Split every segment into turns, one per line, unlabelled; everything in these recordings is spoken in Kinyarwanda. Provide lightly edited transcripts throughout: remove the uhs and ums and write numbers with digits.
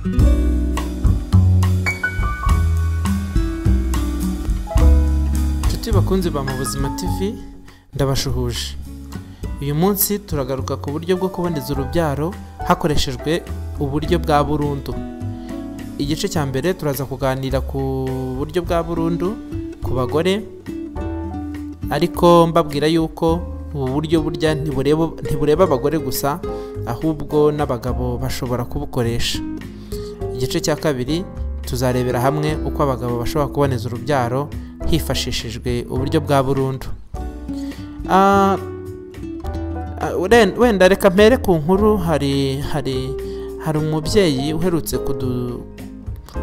Inshuti bakunzi ba Mubuzima TV, ndabashuhuje. Uyu munsi turagaruka ku buryo bwo kuboneza urubyaro hakoreshejwe uburyo bwa burundu. Igice cya mbere turaza kuganira ku buryo bwa burundu ku bagore, ariko mbabwira yuko ubu buryo burya ntibureba abagore gusa, ahubwo n'abagabo bashobora kubukoresha. Igice cya kabiri tuzarebera hamwe uko abagabo bashobora kuboneza urubyaro hifashishijwe uburyo bwa burundu. Wenda reka mpere ku nkuru. hari umubyeyi uherutse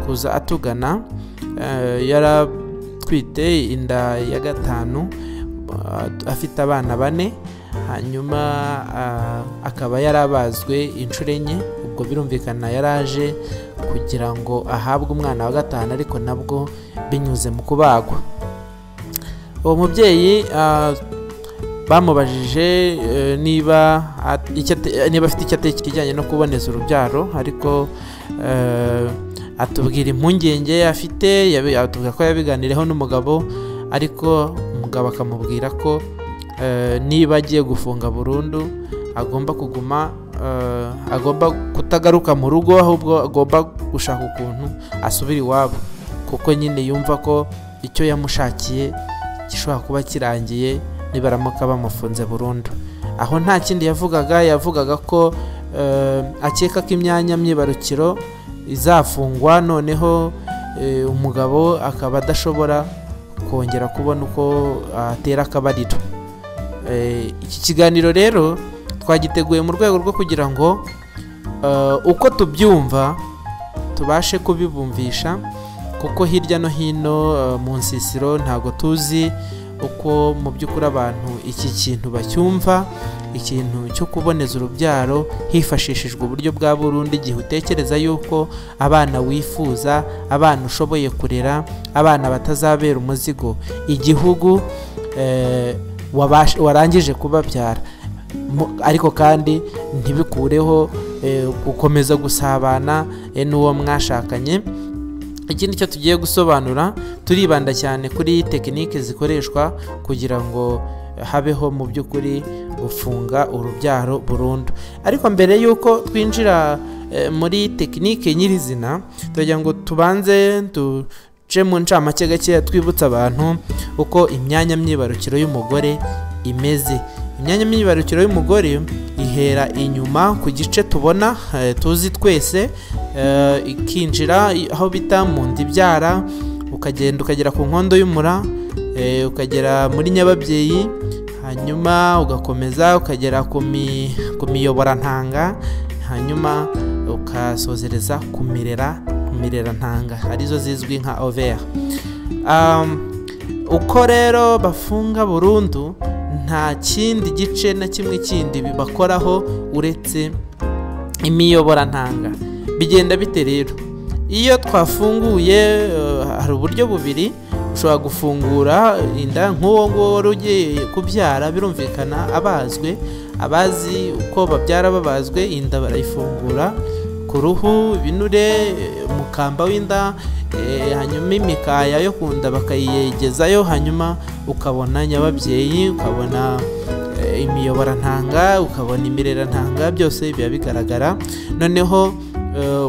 kuza atugana, yaratwite inda ya 5, afite abana 4, hanyuma akaba yarabazwe inshuro 4. Ubwo birumvikana yaraje kugira ngo ahabwe umwana wa 5, ariko nabwo binyuze mu kubagwa. Uwo mubyeyi bamubajije niba afite icyo atekereza kijyanye no kuboneza urubyaro, ariko atubwira impungenge afite. Atubwira ko yabiganireho n'umugabo, ariko umugabo akamubwira ko niba agiye gufunga burundu agomba kutagaruka mu rugo, ahubwo agomba gushaka ukuntu asubira iwabo, kuko nyine yumva ko icyo yamushakiye gishobora kuba kirangiye nibaramuka bamufunze burundu. Aho nta kindi yavugaga ko akeka ko imyanya myibarukiro izafungwa, noneho umugabo akaba adashobora kongera kubona uko atera akabariro. Iki kiganiro rero twagiteguye mu rwego rwo kugira ngo uko tubyumva tubashe kubibumvisha, kuko hirya no hino mu nsisiro ntabwo tuzi uko mu by'ukuri abantu iki kintu bacyumva, ikintu cyo kuboneza urubyaro hifashishijwe uburyo bwa burundu. Igihe utekereza yuko abana wifuza, abana ushoboye kurera, abana batazabera umuzigo igihugu warangije kubabyara, ariko kandi ntibikureho gukomeza gusabana n'uwo mwashakanye. Ikindi cyo tugiye gusobanura, turibanda cyane kuri tekinike zikoreshwa kugira ngo habeho mu by'ukuri gufunga urubyaro burundu. Ariko mbere y'uko twinjira muri tekinike nyirizina, turagira ngo tubanze duce mu ncamake gakeya twibutsa abantu uko imyanya myibarukiro y'umugore imeze. Imyanya myibarukiro y'umugore ihera inyuma ku gice tubona tuzi twese, ikinjira aho bita mu nda ibyara, ukagenda ukagera ku nkondo y'umura, ukagera muri nyababyeyi, hanyuma ugakomeza ukagera ku miyoborantanga, hanyuma ukasozereza ku mirerantanga, arizo zizwi nka ovaire. Uko rero bafunga burundu, nta kindi gice na kimwe kindi bibakoraho uretse imiyoborantanga. Bigenda bite rero? Iyo twafunguye hari uburyo bubiri. Ushobora gufungura inda nk'uwo nguwo wari ugiye kubyara, birumvikana abazwe. Abazi uko babyara babazwe, inda barayifungura ku ruhu, ibinure, umukamba w'inda, hanyuma imikaya yo ku nda bakayiyegezayo, hanyuma ukabona nyababyeyi, ukabona imiyoborantanga, ukabona imirerantanga, byose biba bigaragara. Noneho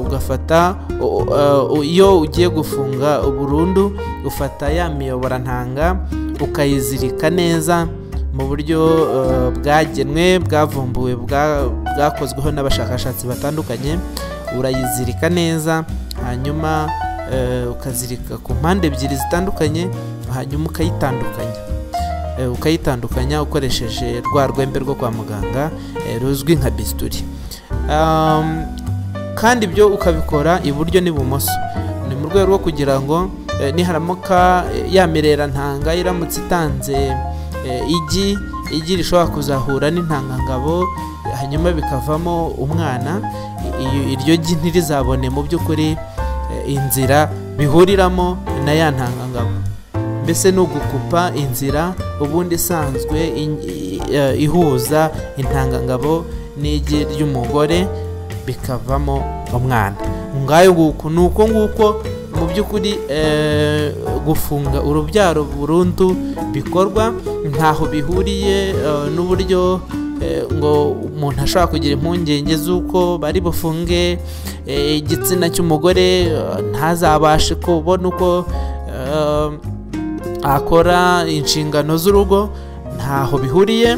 ugafata, iyo ugiye gufunga burundu, ufata ya miyoborantanga ukayizirika neza mu buryo bwagenwe, bwavumbuwe, bwakozweho n'abashakashatsi batandukanye. Urayizirika neza, hanyuma ukazirika ku mpande ebyiri zitandukanye, hanyuma ukayitandukanya ukoresheje rwa rwembe rwo kwa muganga ruzwi nka bisturi. Kandi ibyo ukabikora iburyo n'ibumoso, ni mu rwego rwo kugira ngo niharamuka ya mirerantanga iramutse itanze igi rishobora kuzahura n'intangangabo, hanyuma bikavamo umwana, iryo gi ntirizabone mu by'ukuri inzira bihuriramo na ya ntangangabo. Mbese ni ugukupa inzira ubundi isanzwe ihuza intangangabo n'igi ry'umugore, bikavamo umwana. ngayo nguko nuko mu by'ukuri gufunga urubyaro burundu bikorwa, ntaho bihuriye n'uburyo ngo umuntu ashobora kugira impungenge z'uko bari bufunge igitsina cy'umugore ntazabashe kubona uko akora inshingano z'urugo. Ntaho bihuriye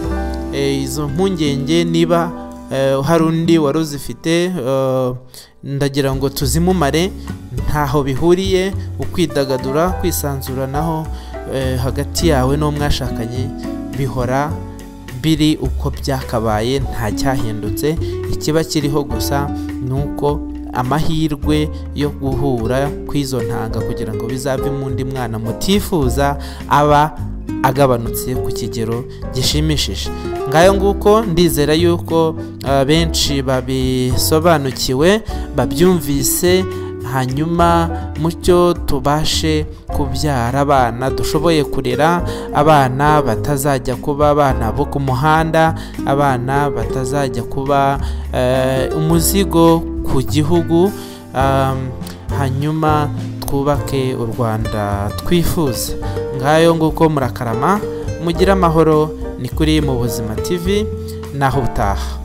izo mpungenge. Niba hari undi wari uzifite, ndagira ngo tuzimumare. Ntaho bihuriye ukwidagadura, kwisanzuranaho hagati yawe n'uwo mwashakanye bihora biri uko byakabaye, nta cyahindutse. Ikiba kiriho gusa nuko amahirwe yo guhura kw'izo ntanga kugira ngo bizavemo undi mwana mutifuza aba agabanutse ku kigero gishimishije. Ngayo nguko ndizera yuko benshi babisobanukiwe, babyumvise, hanyuma mucyo tubashe kubyara abana dushoboye kurera, abana batazajya kuba abana bo ku muhanda, abana batazajya kuba umuzigo ku gihugu, hanyuma twubake u Rwanda twifuza. Ngayo nguko murakarama, mugire amahoro. Ni kuri Mu Buzima TV, naho utaha.